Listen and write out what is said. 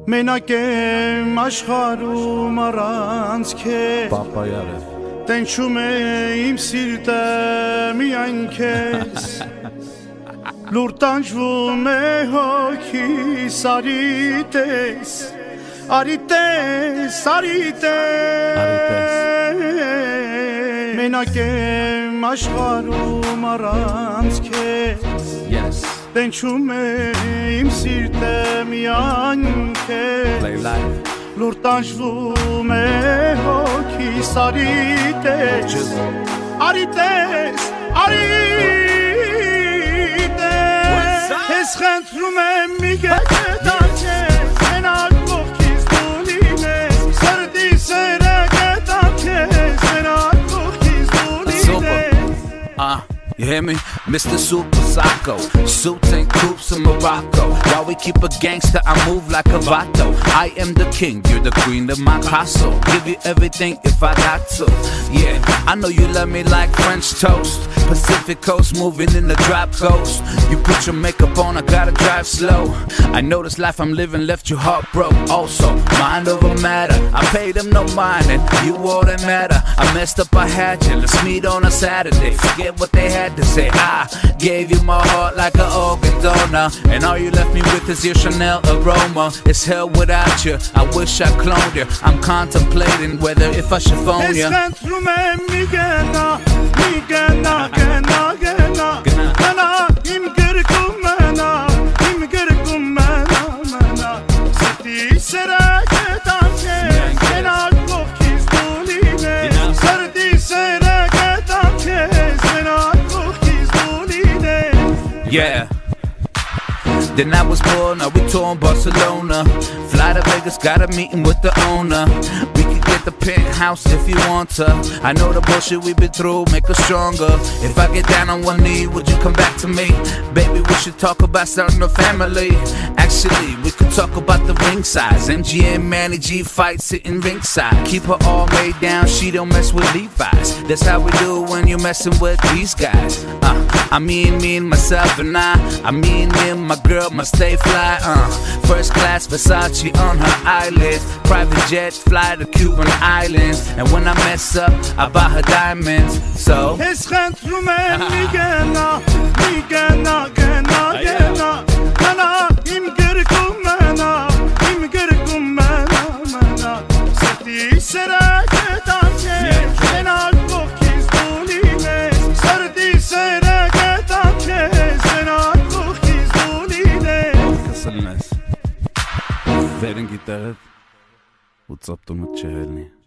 Մենակ եմ աշխարհում առանց քեզ Պապա յարև Տենչում է իմ սիրտը միայն քեզ Լուր տանջվում է հոգիս արի տես Մենակ եմ աշխարհում առանց քեզ Տենչում է իմ սիրտը միայն քեզ Լուր տանջվում է հոգիս արի տես Քեզ խնդրում եմ մի գետան քեզ Մենակ կողքից դու լինես Սրտի սերը գետան քեզ Մենակ կողքից դու լինես You hear me? Mr. Super Psycho Suits and coops in Morocco While we keep a gangster, I move like a vato I am the king, you're the queen of my castle Give you everything if I got to Yeah, I know you love me like French toast Pacific coast, moving in the drop coast You put your makeup on, I gotta drive slow I know this life I'm living left you heartbroken Also, mind over matter I paid them no mind and you all that matter I messed up, I had you, let's meet on a Saturday Forget what they had to say I gave you my heart like an organ donor And all you left me with is your Chanel aroma It's hell without you, I wish I cloned you I'm contemplating whether if I should phone you Yeah Then I was born, now we touring Barcelona Fly to Vegas, got a meeting with the owner We could get the penthouse if you want to I know the bullshit we've been through, make us stronger If I get down on one knee, would you come back to me? Baby, we should talk about starting a family Actually, we could talk about the ring size MG and Manny G fight sitting ringside Keep her all made down, she don't mess with Levi's That's how we do when you're messing with these guys I mean me and myself and I mean me and my girl must stay fly First class Versace on her eyelids Private jet fly to Cuban islands And when I mess up, I buy her diamonds So Վերին գիտարդ ու ծապտումը չհելնի